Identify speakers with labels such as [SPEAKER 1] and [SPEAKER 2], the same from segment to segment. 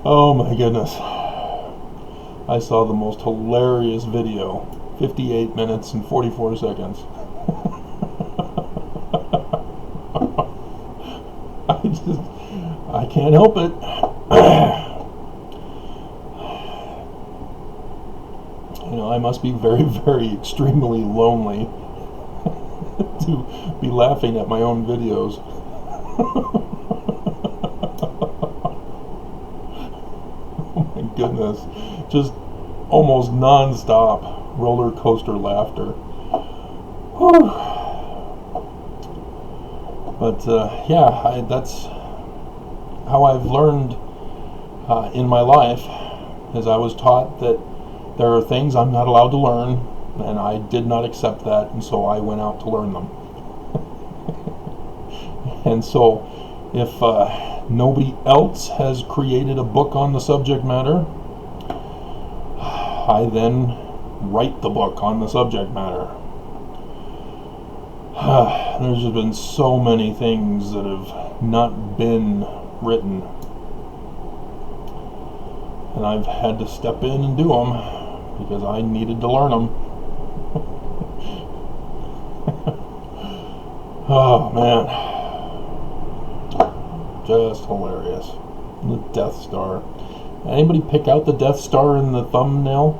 [SPEAKER 1] Oh my goodness. I saw the most hilarious video. 58 minutes and 44 seconds. I can't help it. I must be very, very extremely lonely to be laughing at my own videos. Oh my goodness. Just almost non-stop roller coaster laughter. Whew. But yeah, that's how I've learned in my life, as I was taught that there are things I'm not allowed to learn, and I did not accept that, and so I went out to learn them. And so if nobody else has created a book on the subject matter, I then write the book on the subject matter. There's just been so many things that have not been written, and I've had to step in and do them because I needed to learn them. Oh man, just hilarious. The Death Star. Anybody pick out the Death Star in the thumbnail?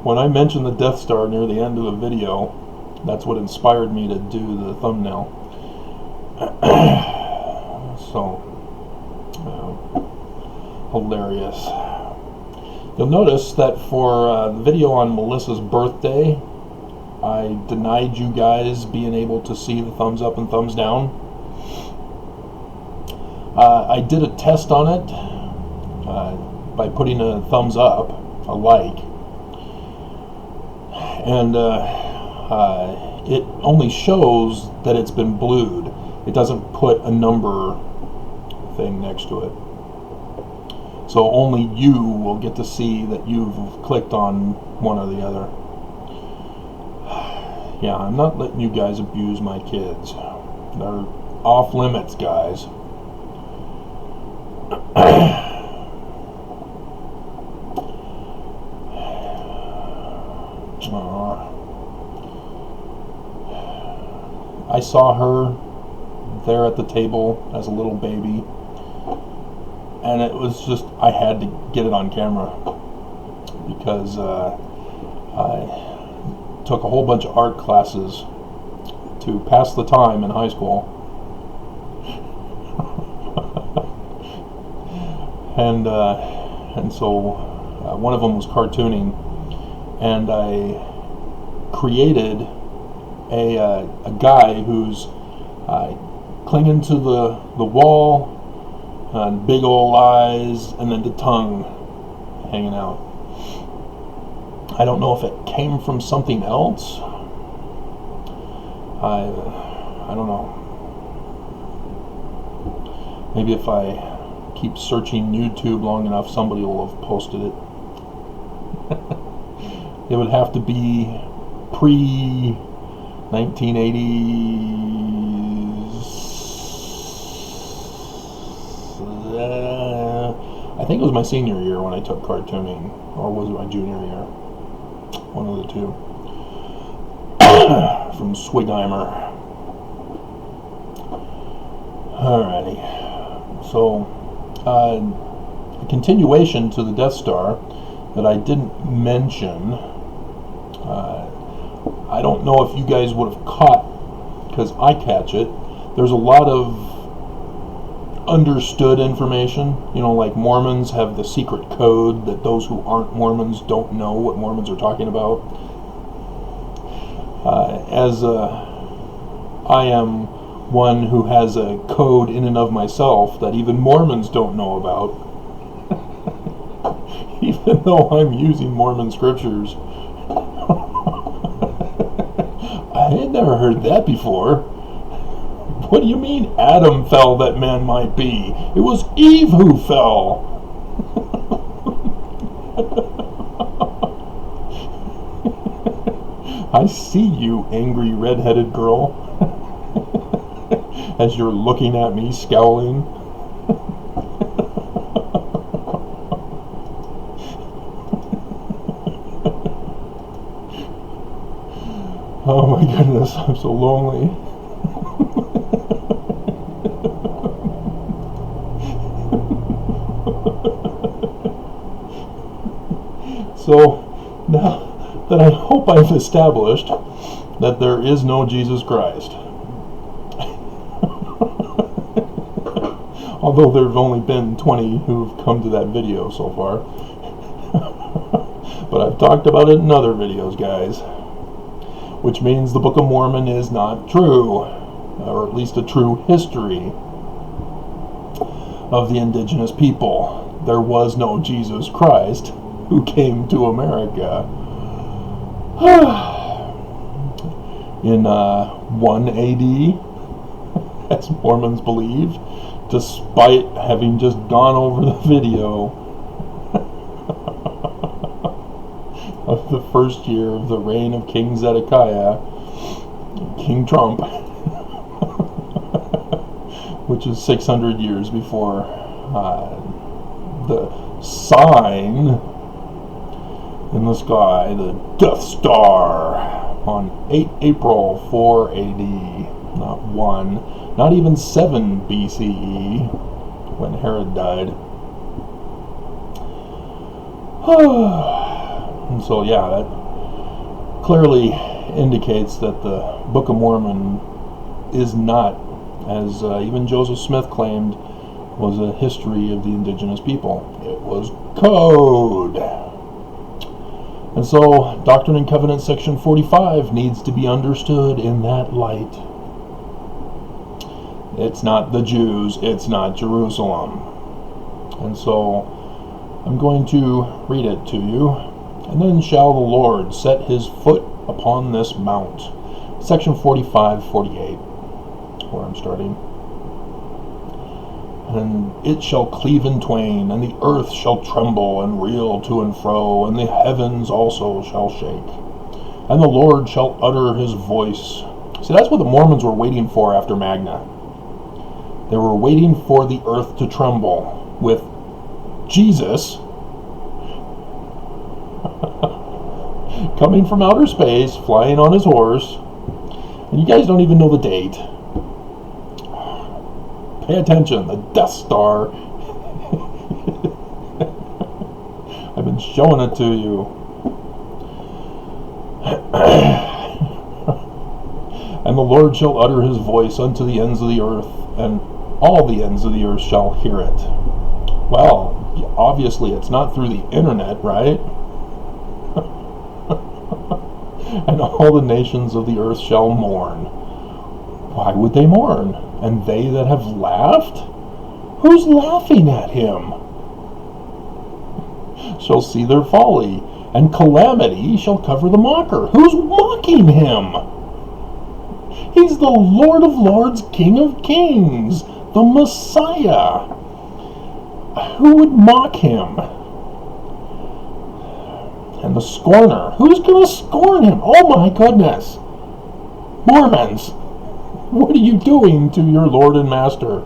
[SPEAKER 1] When I mentioned the Death Star near the end of the video, that's what inspired me to do the thumbnail. So, hilarious. You'll notice that for the video on Melissa's birthday, I denied you guys being able to see the thumbs up and thumbs down. I did a test on it by putting a thumbs up, a like, and it only shows that it's been blued. It doesn't put a number thing next to it. So only you will get to see that you've clicked on one or the other. Yeah, I'm not letting you guys abuse my kids. They're off limits, guys. I saw her there at the table as a little baby, and it was just, I had to get it on camera because I took a whole bunch of art classes to pass the time in high school. And so one of them was cartooning, and I created a guy who's clinging to the wall, and big old eyes, and then the tongue hanging out. I don't know if it came from something else. I don't know. Maybe if I keep searching YouTube long enough, somebody will have posted it. It would have to be pre-1980s. I think it was my senior year when I took cartooning, or was it my junior year? One of the two. From Swigheimer. Alrighty. So, a continuation to the Death Star that I didn't mention. I don't know if you guys would have caught, because I catch it. There's a lot of understood information. Like Mormons have the secret code that those who aren't Mormons don't know what Mormons are talking about. I am one who has a code in and of myself that even Mormons don't know about. Even though I'm using Mormon scriptures. I had never heard that before. What do you mean Adam fell that man might be? It was Eve who fell. I see you, angry red-headed girl. as you're looking at me scowling. Oh my goodness, I'm so lonely. So now that I hope I've established that there is no Jesus Christ, although there have only been 20 who've come to that video so far, but I've talked about it in other videos, guys, which means the Book of Mormon is not true, or at least a true history of the indigenous people. There was no Jesus Christ who came to America in 1 AD, as Mormons believe, despite having just gone over the video of the first year of the reign of King Zedekiah, King Trump, which is 600 years before the sign in the sky, the Death Star, on 8 April 4 AD, not 1, not even 7 BCE, when Herod died. And so, yeah, that clearly indicates that the Book of Mormon is not, as even Joseph Smith claimed, was a history of the indigenous people. It was code. And so, Doctrine and Covenants section 45 needs to be understood in that light. It's not the Jews, it's not Jerusalem. And so, I'm going to read it to you. And then shall the Lord set his foot upon this mount. Section 45-48, where I'm starting. And it shall cleave in twain, and the earth shall tremble and reel to and fro, and the heavens also shall shake. And the Lord shall utter his voice. See, that's what the Mormons were waiting for after Magna. They were waiting for the earth to tremble with Jesus coming from outer space, flying on his horse. And you guys don't even know the date. Pay attention, the Death Star. I've been showing it to you. And the Lord shall utter his voice unto the ends of the earth, and all the ends of the earth shall hear it. Well, obviously it's not through the internet, right? And all the nations of the earth shall mourn. Why would they mourn? And they that have laughed? Who's laughing at him? Shall see their folly, and calamity shall cover the mocker. Who's mocking him? He's the Lord of Lords, King of Kings, the Messiah. Who would mock him? And the scorner. Who's going to scorn him? Oh my goodness. Mormons, what are you doing to your Lord and Master?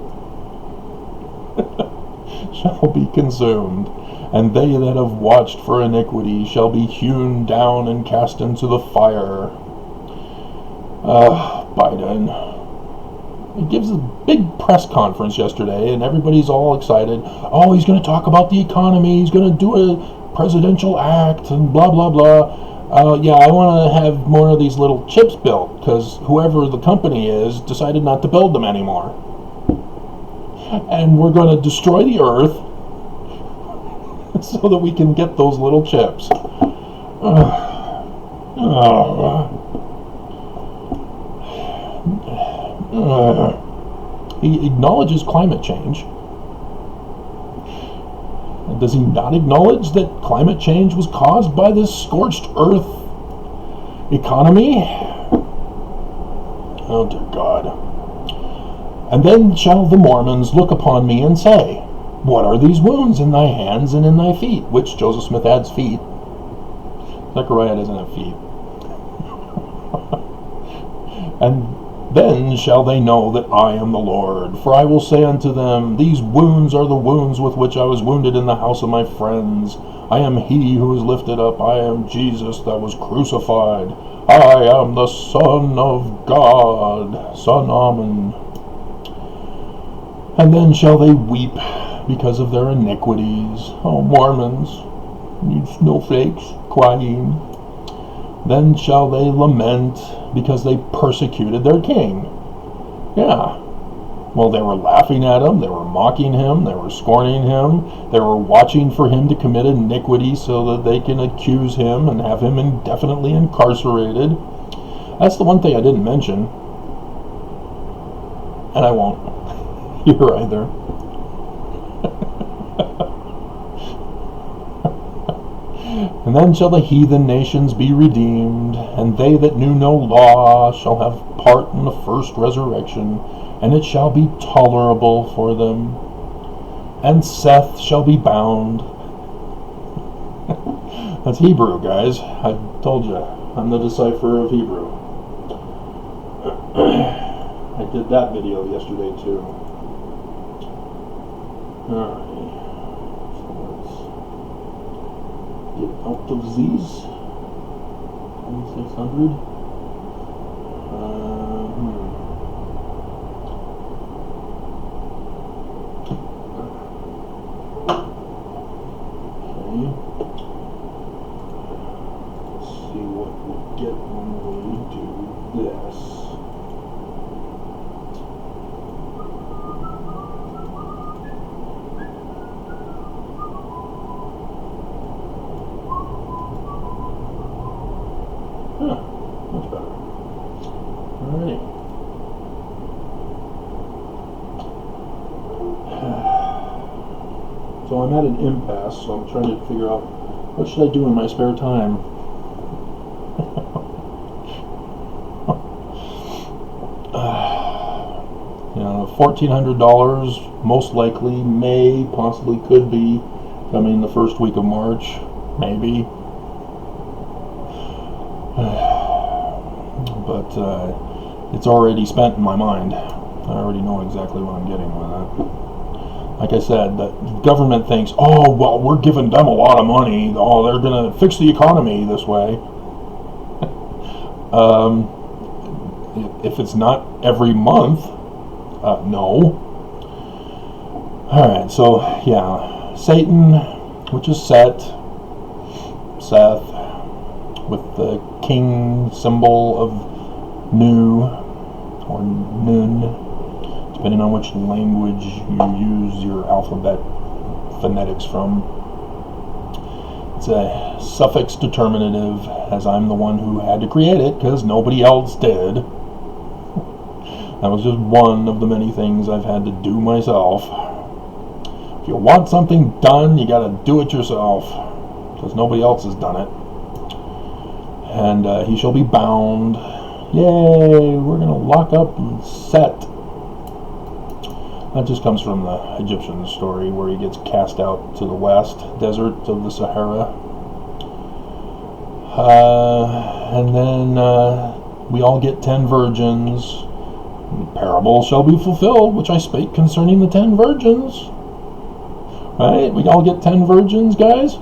[SPEAKER 1] Shall be consumed, and they that have watched for iniquity shall be hewn down and cast into the fire. Biden. He gives a big press conference yesterday, and everybody's all excited. Oh, he's going to talk about the economy. He's going to do a presidential act, and blah, blah, blah. Yeah, I want to have more of these little chips built, because whoever the company is decided not to build them anymore. And we're going to destroy the earth so that we can get those little chips. He acknowledges climate change. Does he not acknowledge that climate change was caused by this scorched earth economy? Oh dear God. And then shall the Mormons look upon me and say, what are these wounds in thy hands and in thy feet? Which Joseph Smith adds feet. Zechariah doesn't have feet. And Then shall they know that I am the Lord. For I will say unto them, these wounds are the wounds with which I was wounded in the house of my friends. I am he who is lifted up. I am Jesus that was crucified. I am the Son of God. Son Amen. And then shall they weep because of their iniquities. Oh, Mormons, you snowflakes, crying. Then shall they lament because they persecuted their king. Yeah. Well, they were laughing at him, they were mocking him, they were scorning him, they were watching for him to commit iniquity so that they can accuse him and have him indefinitely incarcerated. That's the one thing I didn't mention. And I won't here either. And then shall the heathen nations be redeemed, and they that knew no law shall have part in the first resurrection, and it shall be tolerable for them. And Seth shall be bound. That's Hebrew, guys. I told you, I'm the decipherer of Hebrew. I did that video yesterday too. Alright. Get out of these 2600. Okay. Let's see what we get when we do this. Much better. Alright. So I'm at an impasse, so I'm trying to figure out what should I do in my spare time. $1,400 most likely, may, possibly could be coming the first week of March, maybe. But it's already spent in my mind. I already know exactly what I'm getting with it. Like I said, the government thinks, oh, well, we're giving them a lot of money. Oh, they're going to fix the economy this way. If it's not every month, no. Alright, so, yeah. Satan, which is Seth, with the king symbol of Nu, or Nun, depending on which language you use your alphabet phonetics from. It's a suffix determinative, as I'm the one who had to create it, because nobody else did. That was just one of the many things I've had to do myself. If you want something done, you gotta do it yourself, because nobody else has done it. And he shall be bound. Yay, we're gonna lock up Seth. That just comes from the Egyptian story where he gets cast out to the west desert of the Sahara. And then we all get 10 virgins. The parable shall be fulfilled, which I spake concerning the 10 virgins. Right? We all get 10 virgins, guys?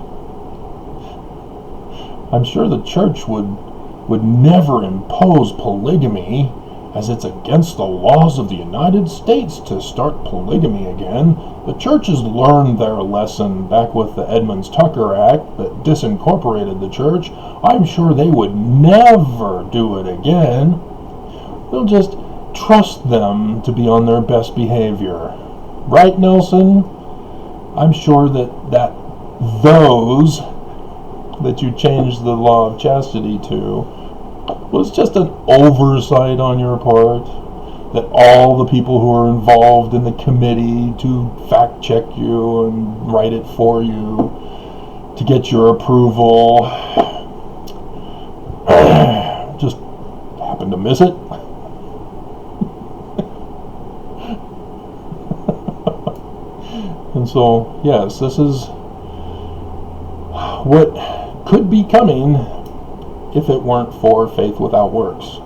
[SPEAKER 1] I'm sure the church would never impose polygamy, as it's against the laws of the United States to start polygamy again. The church has learned their lesson back with the Edmunds-Tucker Act that disincorporated the church. I'm sure they would never do it again. They'll just trust them to be on their best behavior. Right, Nelson? I'm sure that those that you changed the law of chastity to was just an oversight on your part, that all the people who are involved in the committee to fact check you and write it for you to get your approval just happened to miss it. And so, yes, this is what could be coming if it weren't for faith without works.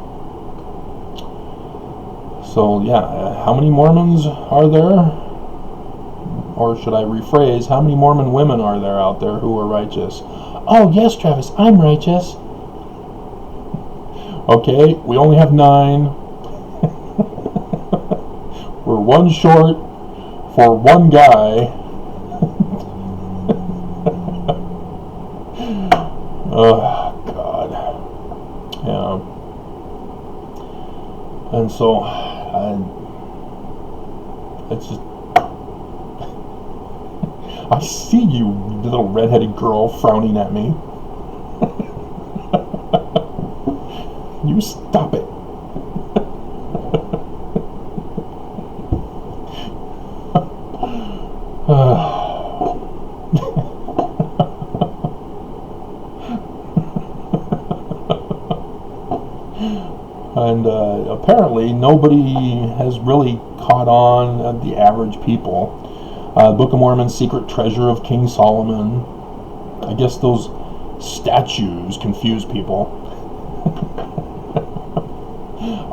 [SPEAKER 1] So yeah, how many Mormons are there? Or should I rephrase, how many Mormon women are there out there who are righteous? Oh yes, Travis, I'm righteous. Okay, we only have 9. We're one short for one guy. Oh God. Yeah. And so it's just, I see you, little redheaded girl, frowning at me. You stop it. And apparently nobody has really caught on, the average people. Book of Mormon, Secret Treasure of King Solomon. I guess those statues confuse people.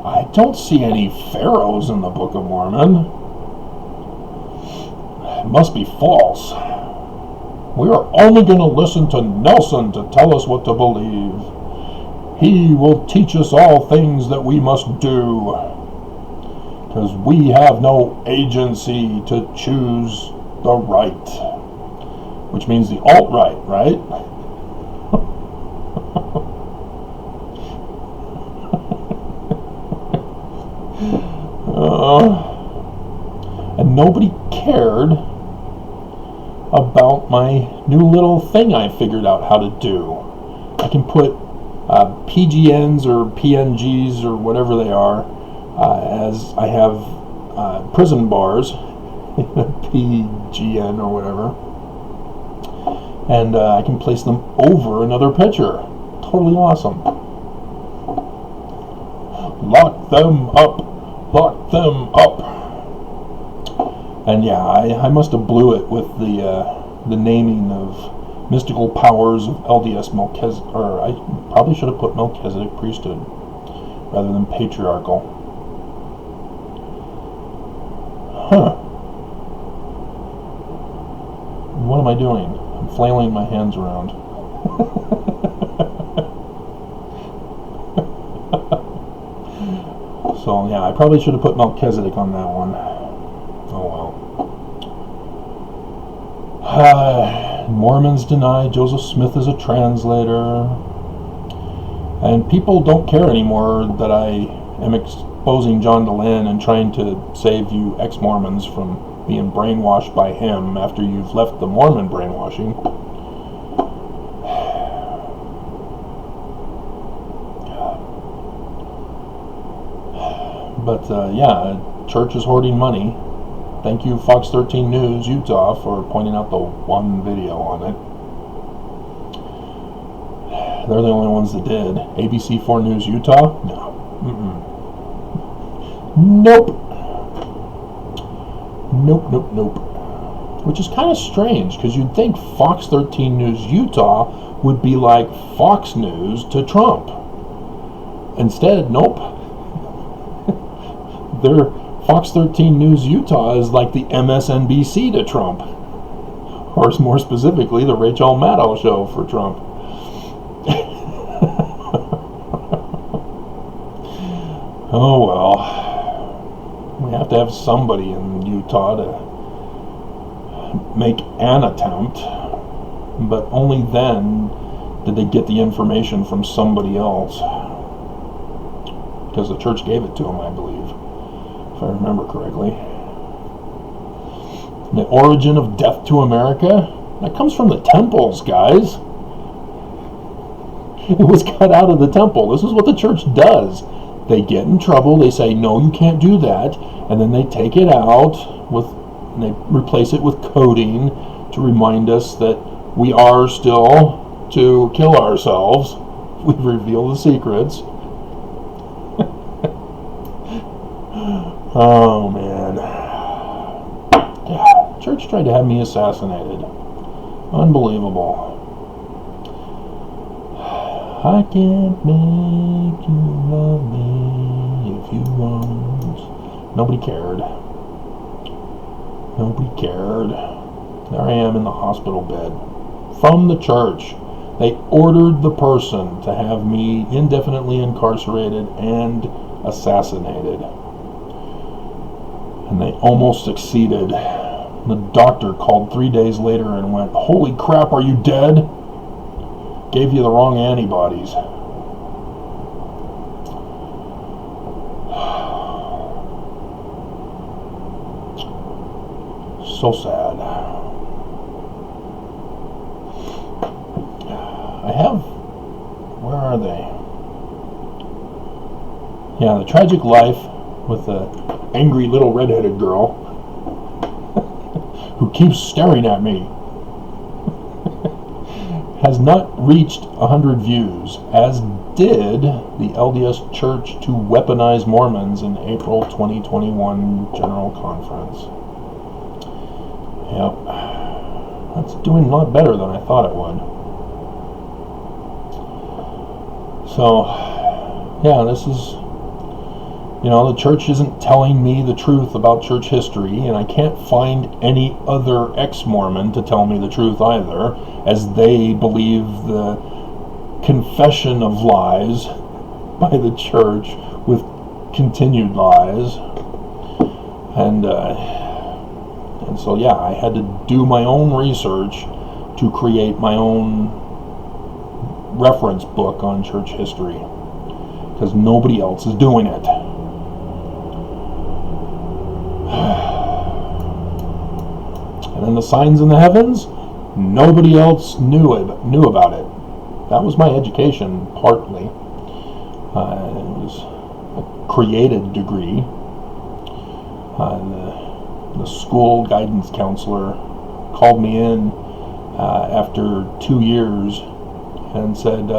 [SPEAKER 1] I don't see any pharaohs in the Book of Mormon. It must be false. We are only going to listen to Nelson to tell us what to believe. He will teach us all things that we must do, because we have no agency to choose the right, which means the alt-right, right? And nobody cared about my new little thing I figured out how to do. I can put PGNs or PNGs or whatever they are, as I have prison bars, PGN or whatever, and I can place them over another picture. Totally awesome. Lock them up. Lock them up. And yeah, I must have blew it with the naming of mystical powers of LDS Melchizedek, or I probably should have put Melchizedek priesthood rather than patriarchal. Huh. What am I doing? I'm flailing my hands around. So yeah, I probably should have put Melchizedek on that one. Oh well. Mormons deny Joseph Smith is a translator. And people don't care anymore that I am exposing John DeLynn and trying to save you ex-Mormons from being brainwashed by him after you've left the Mormon brainwashing. But yeah, church is hoarding money. Thank you, Fox 13 News Utah, for pointing out the one video on it. They're the only ones that did. ABC 4 News Utah? No. Nope. Nope. Which is kind of strange, because you'd think Fox 13 News Utah would be like Fox News to Trump. Instead, nope. Their Fox 13 News Utah is like the MSNBC to Trump. Or more specifically, the Rachel Maddow show for Trump. Oh well. We have to have somebody in Utah to make an attempt. But only then did they get the information from somebody else. Because the church gave it to them, I believe. If I remember correctly. The origin of death to America? That comes from the temples, guys. It was cut out of the temple. This is what the church does. They get in trouble, they say, no, you can't do that, and then they take it out and they replace it with coding to remind us that we are still to kill ourselves. We reveal the secrets. Oh man. Yeah, church tried to have me assassinated. Unbelievable. I can't make you love me if you won't. Nobody cared. Nobody cared. There I am in the hospital bed. From the church. They ordered the person to have me indefinitely incarcerated and assassinated. And they almost succeeded. The doctor called 3 days later and went, "Holy crap, are you dead? Gave you the wrong antibodies." So sad. I have, where are they? Yeah, The Tragic Life with the angry little redheaded girl who keeps staring at me. Has not reached 100 views, as did the LDS Church to Weaponize Mormons in April 2021 General Conference. Yep, that's doing a lot better than I thought it would. So, yeah, this is, the church isn't telling me the truth about church history, and I can't find any other ex-Mormon to tell me the truth either, as they believe the confession of lies by the church with continued lies. And so, yeah, I had to do my own research to create my own reference book on church history, because nobody else is doing it. And then the signs in the heavens, nobody else knew about it. That was my education, partly. It was a created degree. The school guidance counselor called me in after 2 years and said,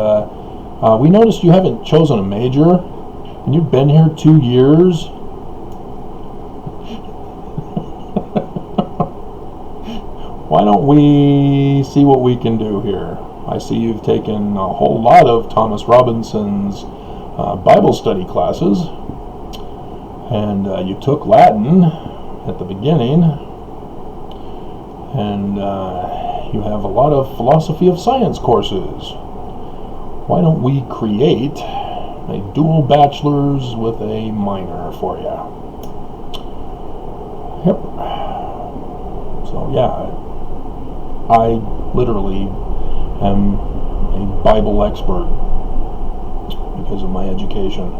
[SPEAKER 1] "We noticed you haven't chosen a major, and you've been here 2 years. Why don't we see what we can do here? I see you've taken a whole lot of Thomas Robinson's Bible study classes, and you took Latin at the beginning, and you have a lot of philosophy of science courses. Why don't we create a dual bachelor's with a minor for you?" Yep. So yeah, I literally am a Bible expert because of my education.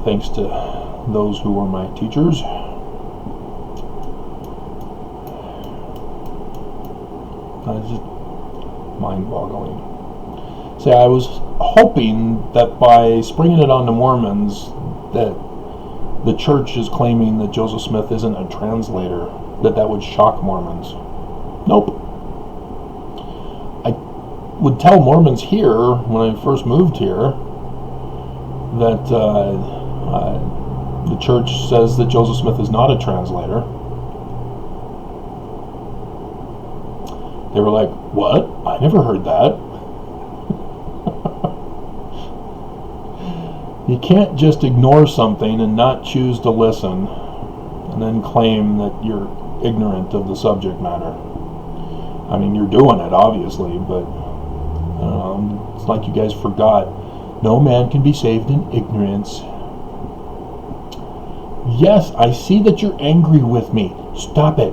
[SPEAKER 1] Thanks to those who were my teachers. It's just mind-boggling. See, I was hoping that by springing it on the Mormons, that the church is claiming that Joseph Smith isn't a translator, that would shock Mormons. Nope. I would tell Mormons here, when I first moved here, that the church says that Joseph Smith is not a translator. They were like, "What? I never heard that." You can't just ignore something and not choose to listen and then claim that you're ignorant of the subject matter. I mean, you're doing it, obviously, but it's like you guys forgot. No man can be saved in ignorance. Yes, I see that you're angry with me. Stop it.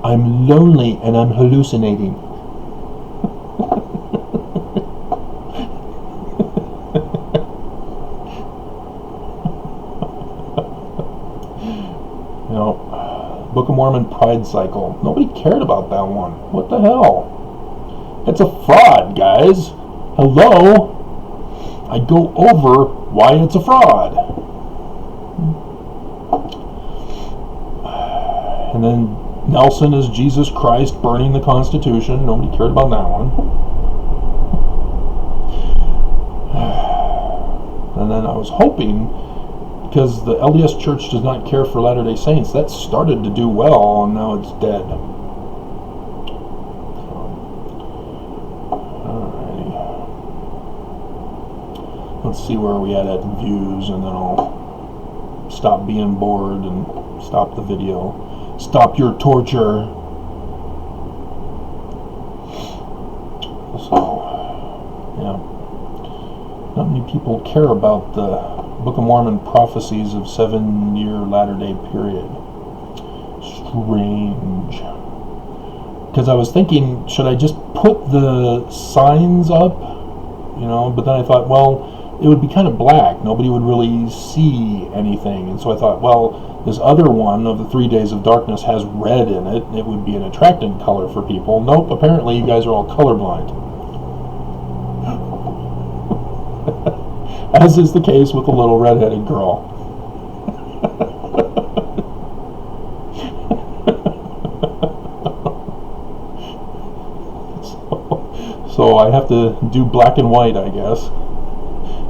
[SPEAKER 1] I'm lonely and I'm hallucinating. Book of Mormon Pride Cycle. Nobody cared about that one. What the hell? It's a fraud, guys. Hello? I go over why it's a fraud. And then Nelson is Jesus Christ burning the Constitution. Nobody cared about that one. And then I was hoping, because the LDS Church does not care for Latter-day Saints, that started to do well, and now it's dead. Alrighty. Let's see where we at views, and then I'll stop being bored and stop the video. Stop your torture. So, yeah. Not many people care about the Book of Mormon prophecies of 7-year latter-day period. Strange. Because I was thinking, should I just put the signs up? You know, but then I thought, well, it would be kind of black. Nobody would really see anything. And so I thought, well, this other one of the 3 days of darkness has red in it. It would be an attractive color for people. Nope, apparently you guys are all colorblind. As is the case with the little red-headed girl. So I have to do black and white, I guess.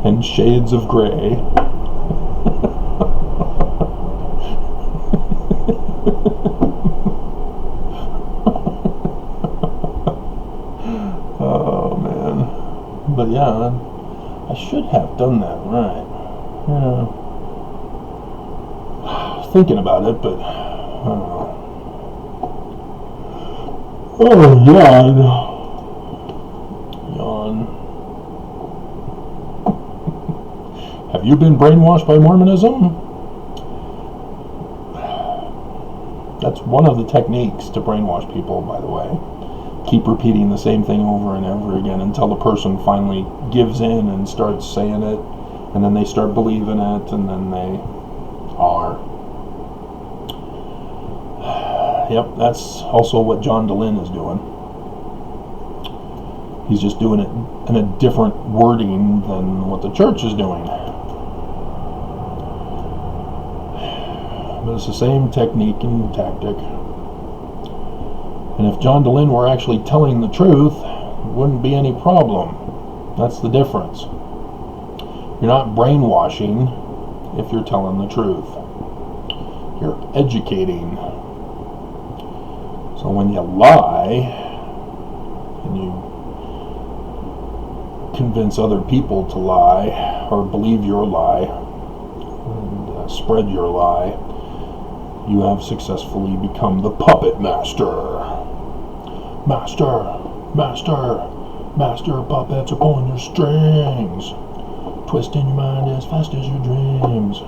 [SPEAKER 1] And shades of gray. Oh man. But yeah, I should have done that right. Yeah. Thinking about it, but I don't know. Oh yeah. Yawn. Have you been brainwashed by Mormonism? That's one of the techniques to brainwash people, by the way. Keep repeating the same thing over and over again until the person finally gives in and starts saying it, and then they start believing it, and then they are. Yep, that's also what John DeLynn is doing. He's just doing it in a different wording than what the church is doing. But it's the same technique and tactic. And if John DeLynn were actually telling the truth, it wouldn't be any problem. That's the difference. You're not brainwashing if you're telling the truth. You're educating. So when you lie, and you convince other people to lie, or believe your lie, and spread your lie, you have successfully become the puppet master. Master puppets are pulling your strings, twisting your mind as fast as your dreams.